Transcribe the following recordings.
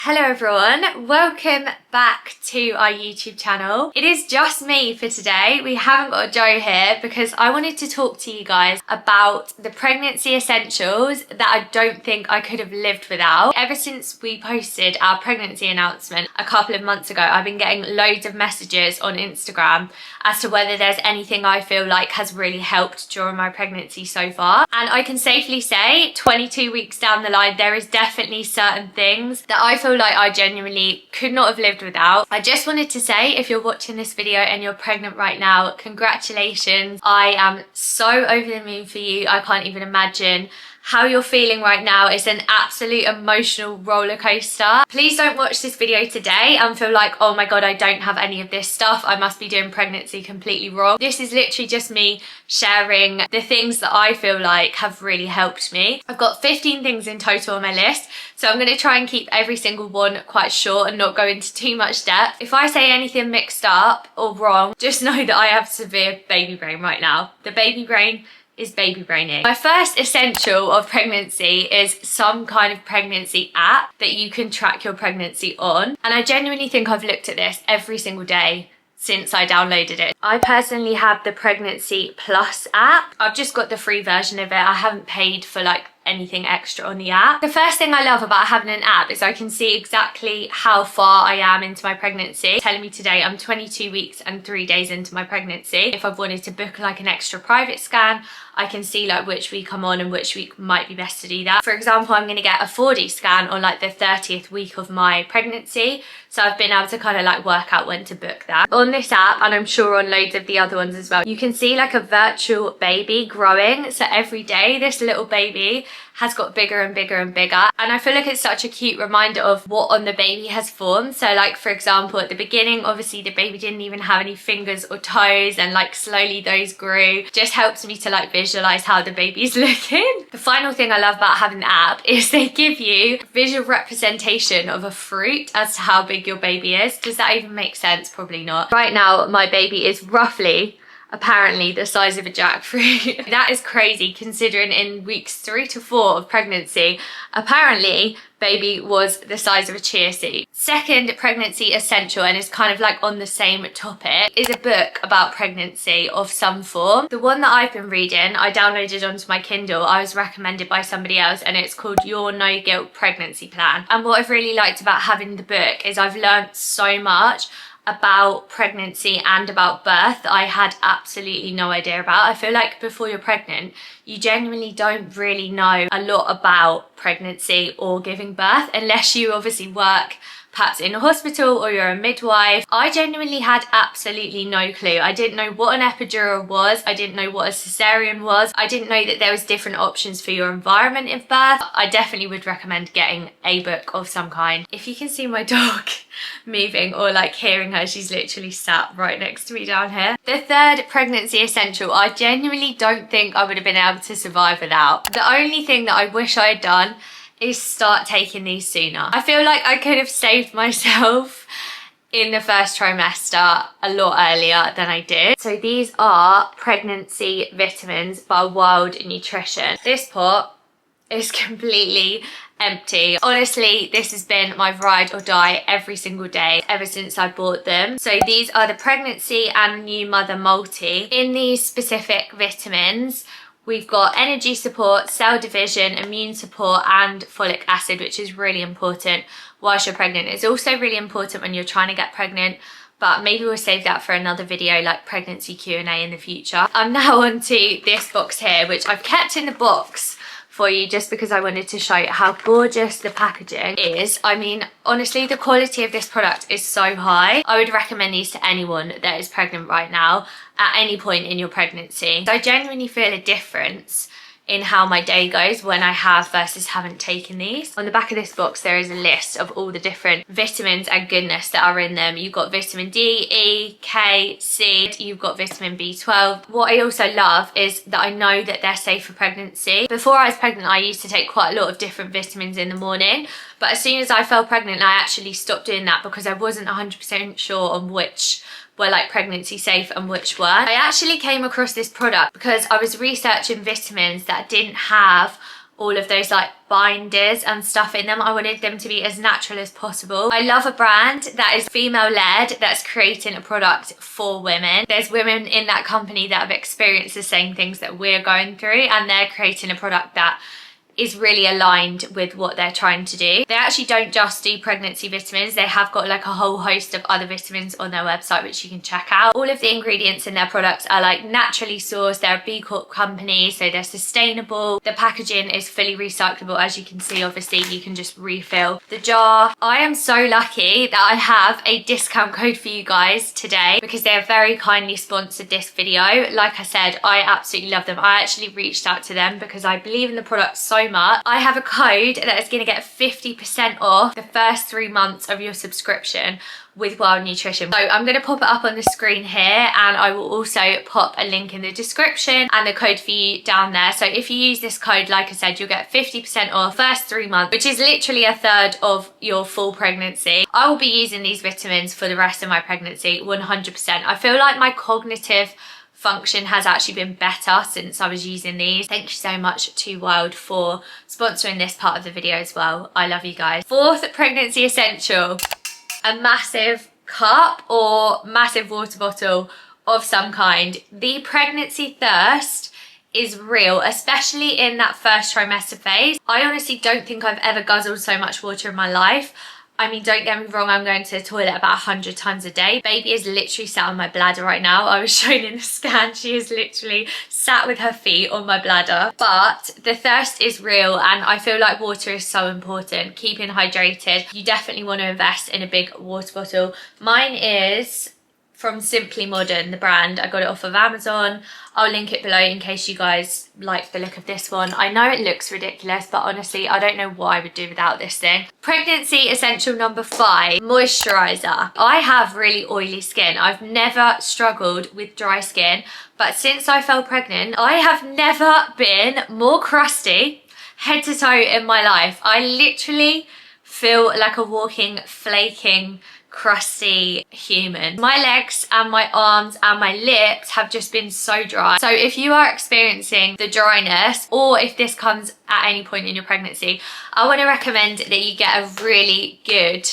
Hello everyone, welcome back to our YouTube channel. It is just me for today. We haven't got Joe here because I wanted to talk to you guys about the pregnancy essentials that I don't think I could have lived without. Ever since we posted our pregnancy announcement a couple of months ago, I've been getting loads of messages on Instagram as to whether there's anything I feel like has really helped during my pregnancy so far. And I can safely say 22 weeks down the line, there is definitely certain things that I feel like I genuinely could not have lived without. I just wanted to say, if you're watching this video and you're pregnant right now, congratulations. I am so over the moon for you. I can't even imagine how you're feeling right now. Is an absolute emotional roller coaster. Please don't watch this video today and feel like, oh my god, I don't have any of this stuff, I must be doing pregnancy completely wrong. This is literally just me sharing the things that I feel like have really helped me. I've got 15 things in total on my list, so I'm going to try and keep every single one quite short and not go into too much depth. If I say anything mixed up or wrong, just know that I have severe baby brain right now. The baby brain is baby braining. My first essential of pregnancy is some kind of pregnancy app that you can track your pregnancy on. And I genuinely think I've looked at this every single day since I downloaded it. I personally have the Pregnancy Plus app. I've just got the free version of it. I haven't paid for like anything extra on the app. The first thing I love about having an app is I can see exactly how far I am into my pregnancy. Telling me today I'm 22 weeks and 3 days into my pregnancy. If I've wanted to book like an extra private scan, I can see like which week I'm on and which week might be best to do that. For example, I'm going to get a 4D scan on like the 30th week of my pregnancy. So I've been able to kind of like work out when to book that. On this app, and I'm sure on loads of the other ones as well, you can see like a virtual baby growing. So every day this little baby has got bigger and bigger and bigger, and I feel like it's such a cute reminder of what on the baby has formed. So like, for example, at the beginning obviously the baby didn't even have any fingers or toes, and like slowly those grew. Just helps me to like visualize how the baby's looking. The final thing I love about having the app is they give you visual representation of a fruit as to how big your baby is. Does that even make sense? Probably not. Right now my baby is roughly, apparently, the size of a jackfruit. That is crazy considering in weeks 3 to 4 of pregnancy, apparently baby was the size of a chia seed. Second pregnancy essential, and is kind of like on the same topic, is a book about pregnancy of some form. The one that I've been reading, I downloaded onto my Kindle. I was recommended by somebody else, and it's called Your No Guilt Pregnancy Plan. And what I've really liked about having the book is I've learned so much about pregnancy and about birth that I had absolutely no idea about. I feel like before you're pregnant, you genuinely don't really know a lot about pregnancy or giving birth unless you obviously work perhaps in a hospital or you're a midwife. I genuinely had absolutely no clue. I didn't know what an epidural was. I didn't know what a cesarean was. I didn't know that there was different options for your environment in birth. I definitely would recommend getting a book of some kind. If you can see my dog moving or like hearing her, she's literally sat right next to me down here. The third pregnancy essential, I genuinely don't think I would have been able to survive without. The only thing that I wish I had done is start taking these sooner. I feel like I could have saved myself in the first trimester a lot earlier than I did. So these are pregnancy vitamins by Wild Nutrition. This pot is completely empty. Honestly, this has been my ride or die every single day ever since I bought them. So these are the pregnancy and new mother multi. In these specific vitamins, we've got energy support, cell division, immune support, and folic acid, which is really important whilst you're pregnant. It's also really important when you're trying to get pregnant, but maybe we'll save that for another video like pregnancy Q&A in the future. I'm now onto this box here, which I've kept in the box for you just because I wanted to show you how gorgeous the packaging is. I mean, honestly, the quality of this product is so high. I would recommend these to anyone that is pregnant right now at any point in your pregnancy. So I genuinely feel a difference in how my day goes when I have versus haven't taken these. On the back of this box there is a list of all the different vitamins and goodness that are in them. You've got vitamin D, E, K, C, you've got vitamin B12. What I also love is that I know that they're safe for pregnancy. Before I was pregnant I used to take quite a lot of different vitamins in the morning, but as soon as I fell pregnant I actually stopped doing that because I wasn't 100% sure on which were like pregnancy safe and which weren't. I actually came across this product because I was researching vitamins that didn't have all of those like binders and stuff in them. I wanted them to be as natural as possible. I love a brand that is female led, that's creating a product for women. There's women in that company that have experienced the same things that we're going through, and they're creating a product that is really aligned with what they're trying to do. They actually don't just do pregnancy vitamins, they have got like a whole host of other vitamins on their website which you can check out. All of the ingredients in their products are like naturally sourced, they're a B Corp company, so they're sustainable. The packaging is fully recyclable, as you can see. Obviously you can just refill the jar. I am so lucky that I have a discount code for you guys today because they have very kindly sponsored this video. Like I said, I absolutely love them. I actually reached out to them because I believe in the product so much. I have a code that is going to get 50% off the first 3 months of your subscription with Wild Nutrition. So I'm going to pop it up on the screen here, and I will also pop a link in the description and the code for you down there. So if you use this code, like I said, you'll get 50% off first 3 months, which is literally a third of your full pregnancy. I will be using these vitamins for the rest of my pregnancy 100%. I feel like my cognitive function has actually been better since I was using these. Thank you so much to Wild for sponsoring this part of the video as well. I love you guys. Fourth pregnancy essential, a massive cup or massive water bottle of some kind. The pregnancy thirst is real, especially in that first trimester phase. I honestly don't think I've ever guzzled so much water in my life. I mean, don't get me wrong, I'm going to the toilet about 100 times a day. Baby is literally sat on my bladder right now. I was shown in the scan, she is literally sat with her feet on my bladder. But the thirst is real, and I feel like water is so important. Keeping hydrated. You definitely want to invest in a big water bottle. Mine is from Simply Modern, the brand. I got it off of Amazon. I'll link it below in case you guys like the look of this one. I know it looks ridiculous, but honestly, I don't know what I would do without this thing. Pregnancy essential number 5, moisturizer. I have really oily skin. I've never struggled with dry skin, but since I fell pregnant, I have never been more crusty head to toe in my life. I literally feel like a walking, flaking, crusty human. My legs and my arms and my lips have just been so dry. So if you are experiencing the dryness, or if this comes at any point in your pregnancy, I want to recommend that you get a really good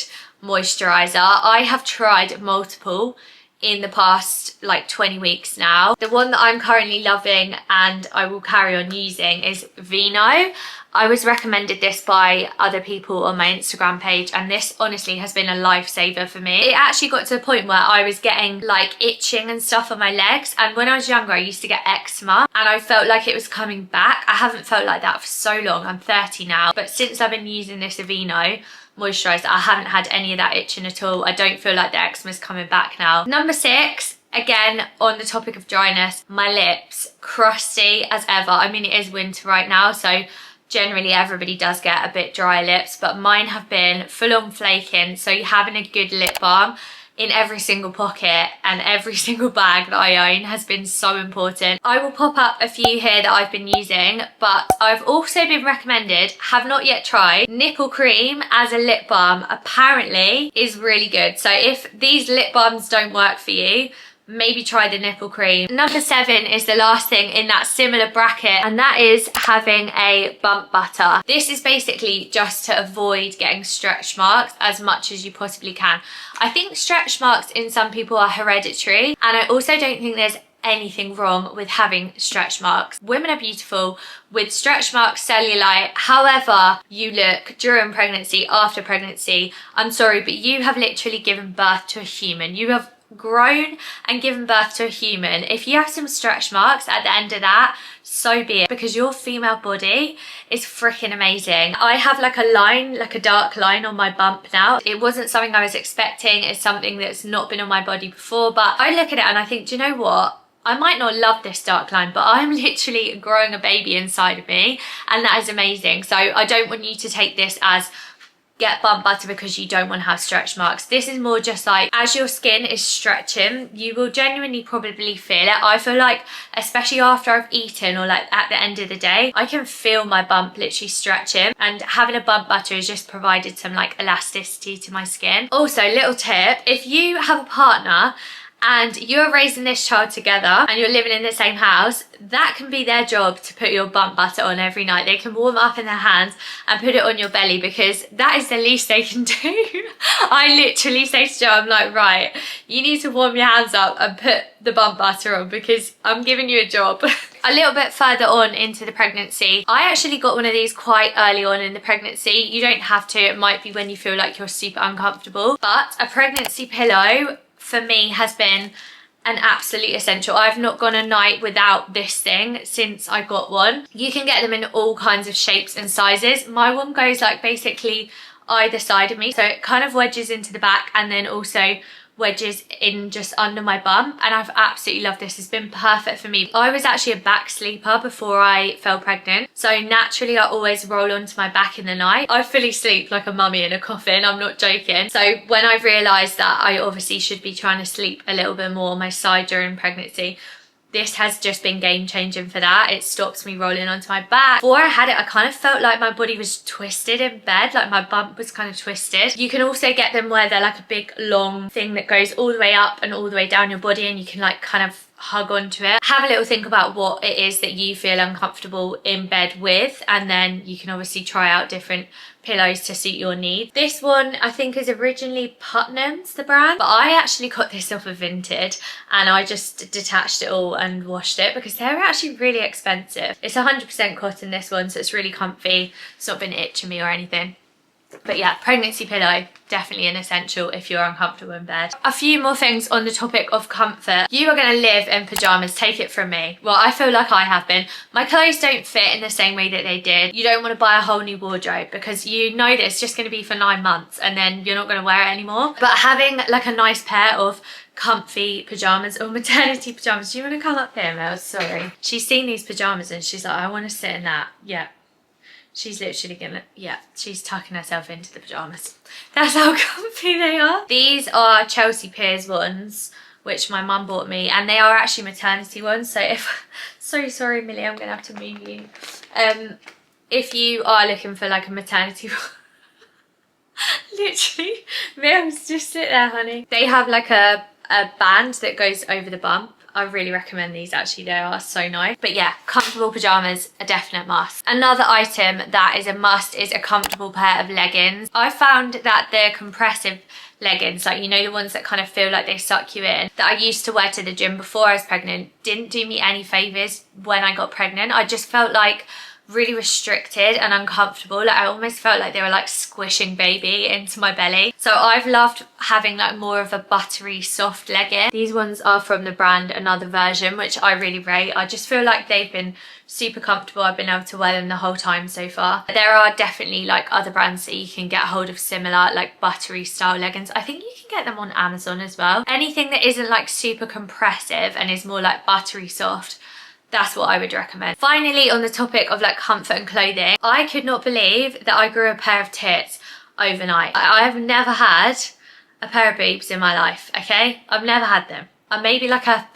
moisturizer. I have tried multiple in the past like 20 weeks now. The one that I'm currently loving and I will carry on using is Vino. I was recommended this by other people on my Instagram page, and this honestly has been a lifesaver for me. It actually got to the point where I was getting like itching and stuff on my legs, and when I was younger I used to get eczema and I felt like it was coming back. I haven't felt like that for so long. I'm 30 now, but since I've been using this Aveeno moisturizer, I haven't had any of that itching at all. I don't feel like the eczema is coming back now. Number 6, again on the topic of dryness, my lips, crusty as ever. I mean, it is winter right now, so generally everybody does get a bit dry lips, but mine have been full on flaking. So having a good lip balm in every single pocket and every single bag that I own has been so important. I will pop up a few here that I've been using, but I've also been recommended, have not yet tried, Nipple Cream as a lip balm. Apparently is really good. So if these lip balms don't work for you, maybe try the Nipple Cream. Number 7 is the last thing in that similar bracket, and that is having a bump butter. This is basically just to avoid getting stretch marks as much as you possibly can. I think stretch marks in some people are hereditary, and I also don't think there's anything wrong with having stretch marks. Women are beautiful with stretch marks, cellulite, however you look during pregnancy, after pregnancy. I'm sorry, but you have literally given birth to a human. You have grown and given birth to a human. If you have some stretch marks at the end of that, so be it, because your female body is freaking amazing. I have like a line, like a dark line on my bump now. It wasn't something I was expecting. It's something that's not been on my body before, but I look at it and I think, do you know what? I might not love this dark line, but I'm literally growing a baby inside of me, and that is amazing. So I don't want you to take this as get bump butter because you don't want to have stretch marks. This is more just like, as your skin is stretching, you will genuinely probably feel it. I feel like, especially after I've eaten or like at the end of the day, I can feel my bump literally stretching, and having a bump butter has just provided some like elasticity to my skin. Also, little tip, if you have a partner and you're raising this child together and you're living in the same house, that can be their job to put your bump butter on every night. They can warm it up in their hands and put it on your belly, because that is the least they can do. I literally say to Joe, I'm like, right, you need to warm your hands up and put the bump butter on, because I'm giving you a job. A little bit further on into the pregnancy, I actually got one of these quite early on in the pregnancy. You don't have to, it might be when you feel like you're super uncomfortable, but a pregnancy pillow for me has been an absolute essential. I've not gone a night without this thing since I got one. You can get them in all kinds of shapes and sizes. My one goes like basically either side of me, so it kind of wedges into the back and then also wedges in just under my bump, and I've absolutely loved this. It's been perfect for me. I was actually a back sleeper before I fell pregnant, so naturally I always roll onto my back in the night. I fully sleep like a mummy in a coffin, I'm not joking. So when I realised that I obviously should be trying to sleep a little bit more on my side during pregnancy, this has just been game changing for that. It stops me rolling onto my back. Before I had it, I kind of felt like my body was twisted in bed, like my bump was kind of twisted. You can also get them where they're like a big long thing that goes all the way up and all the way down your body, and you can like kind of hug onto it. Have a little think about what it is that you feel uncomfortable in bed with, and then you can obviously try out different pillows to suit your needs. This one I think is originally Putnams, the brand, but I actually got this off of Vinted and I just detached it all and washed it because they're actually really expensive. It's 100% cotton, this one, so it's really comfy. It's not been itching me or anything. But yeah, pregnancy pillow, definitely an essential if you're uncomfortable in bed. A few more things on the topic of comfort. You are going to live in pajamas, take it from me. Well, I feel like I have been. My clothes don't fit in the same way that they did. You don't want to buy a whole new wardrobe because you know that it's just going to be for 9 months and then you're not going to wear it anymore. But having like a nice pair of comfy pajamas or maternity pajamas. Do you want to come up here, Mel? Sorry. She's seen these pajamas and she's like, I want to sit in that. Yeah. She's literally gonna, yeah, she's tucking herself into the pajamas. That's how comfy they are. These are Chelsea Piers ones, which my mum bought me, and they are actually maternity ones. So if, so sorry Millie, I'm gonna have to move you. If you are looking for like a maternity literally, Mills, just sit there, honey. They have like a band that goes over the bump. I really recommend these actually, they are so nice. But yeah, comfortable pajamas, a definite must. Another item that is a must is a comfortable pair of leggings. I found that the compressive leggings, like, you know, the ones that kind of feel like they suck you in, that I used to wear to the gym before I was pregnant, didn't do me any favours when I got pregnant. I just felt like really restricted and uncomfortable. Like I almost felt like they were like squishing baby into my belly. So I've loved having like more of a buttery soft legging. These ones are from the brand Another Version, which I really rate. I just feel like they've been super comfortable. I've been able to wear them the whole time so far. There are definitely like other brands that you can get hold of similar like buttery style leggings. I think you can get them on Amazon as well. Anything that isn't like super compressive and is more like buttery soft, that's what I would recommend. Finally, on the topic of like comfort and clothing, I could not believe that I grew a pair of tits overnight. I have never had a pair of boobs in my life, okay? I've never had them. Maybe like a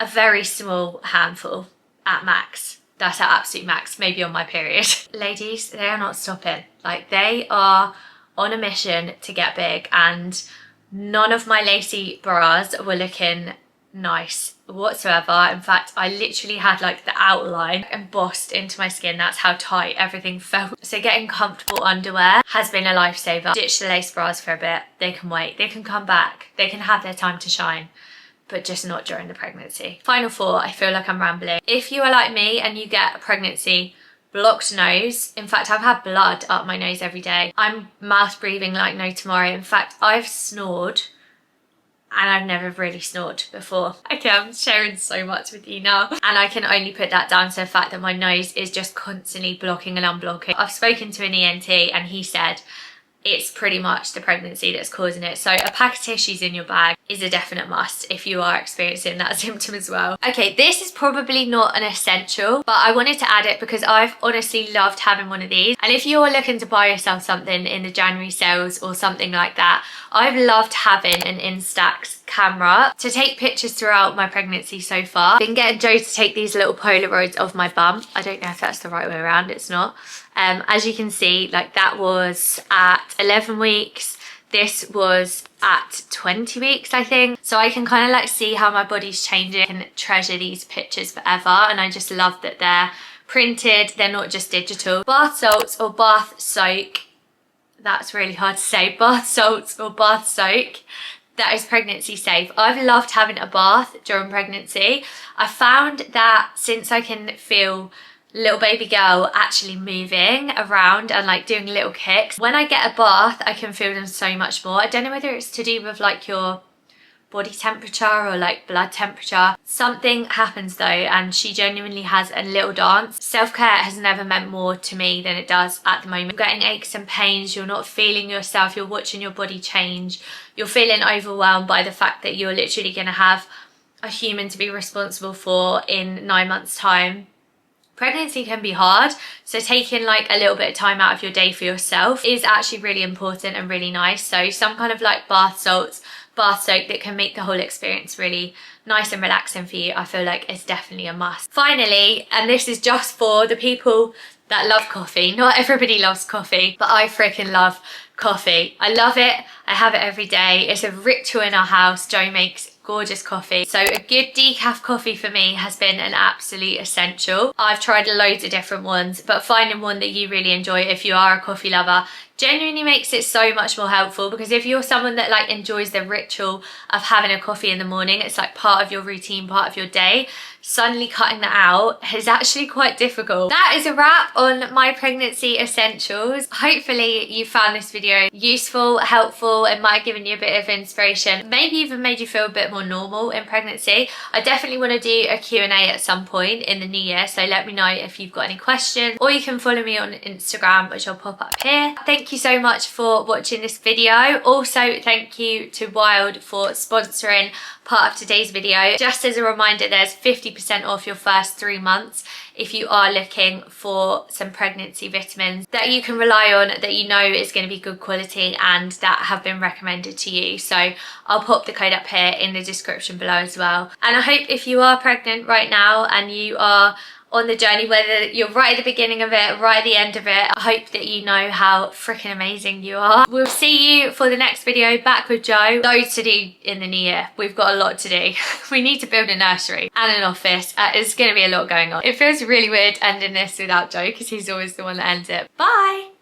very small handful at max. That's at absolute max, maybe on my period. Ladies, they are not stopping. Like they are on a mission to get big, and none of my lacy bras were looking nice whatsoever. In fact, I literally had like the outline embossed into my skin. That's how tight everything felt. So getting comfortable underwear has been a lifesaver. Ditch the lace bras for a bit. They can wait. They can come back. They can have their time to shine, but just not during the pregnancy. Final four, I feel like I'm rambling. If you are like me and you get a pregnancy blocked nose, in fact I've had blood up my nose every day. I'm mouth breathing like no tomorrow. In fact, I've snored and I've never really snored before. Okay, I'm sharing so much with you now, and I can only put that down to the fact that my nose is just constantly blocking and unblocking. I've spoken to an ENT and he said it's pretty much the pregnancy that's causing it. So a pack of tissues in your bag is a definite must if you are experiencing that symptom as well. Okay, this is probably not an essential, but I wanted to add it because I've honestly loved having one of these. And if you're looking to buy yourself something in the January sales or something like that, I've loved having an Instax camera to take pictures throughout my pregnancy so far. I've been getting Joe to take these little Polaroids of my bum. I don't know if that's the right way around, it's not. As you can see, like that was at 11 weeks. this was at 20 weeks, I think. So I can kind of like see how my body's changing. I can treasure these pictures forever, and I just love that they're printed, they're not just digital. Bath salts or bath soak, that's really hard to say, bath salts or bath soak, that is pregnancy safe. I've loved having a bath during pregnancy. I found that since I can feel little baby girl actually moving around and like doing little kicks, when I get a bath I can feel them so much more. I don't know whether it's to do with like your body temperature or like blood temperature. Something happens though, and she genuinely has a little dance. Self-care has never meant more to me than it does at the moment. You're getting aches and pains, you're not feeling yourself, you're watching your body change, you're feeling overwhelmed by the fact that you're literally going to have a human to be responsible for in 9 months time. Pregnancy can be hard, so taking like a little bit of time out of your day for yourself is actually really important and really nice. So some kind of like bath salts, bath soak that can make the whole experience really nice and relaxing for you, I feel like is definitely a must. Finally, and this is just for the people that love coffee, not everybody loves coffee, but I freaking love coffee. I love it, I have it every day, it's a ritual in our house. Joe makes gorgeous coffee. So a good decaf coffee for me has been an absolute essential. I've tried loads of different ones, but finding one that you really enjoy if you are a coffee lover genuinely makes it so much more helpful, because if you're someone that like enjoys the ritual of having a coffee in the morning, it's like part of your routine, part of your day, suddenly cutting that out is actually quite difficult. That is a wrap on my pregnancy essentials. Hopefully you found this video useful, helpful, it might have given you a bit of inspiration, maybe even made you feel a bit more normal in pregnancy. I definitely want to do a Q&A at some point in the new year, so let me know if you've got any questions, or you can follow me on Instagram, which I'll pop up here. Thank you so much for watching this video. Also thank you to Wild for sponsoring part of today's video. Just as a reminder, there's 50% off your first 3 months if you are looking for some pregnancy vitamins that you can rely on, that you know is going to be good quality and that have been recommended to you. So I'll pop the code up here in the description below as well. And I hope if you are pregnant right now and you are on the journey, whether you're right at the beginning of it, right at the end of it, I hope that you know how freaking amazing you are. We'll see you for the next video back with Joe. Loads to do in the new year. We've got a lot to do. We need to build a nursery and an office. It's going to be a lot going on. It feels really weird ending this without Joe because he's always the one that ends it. Bye!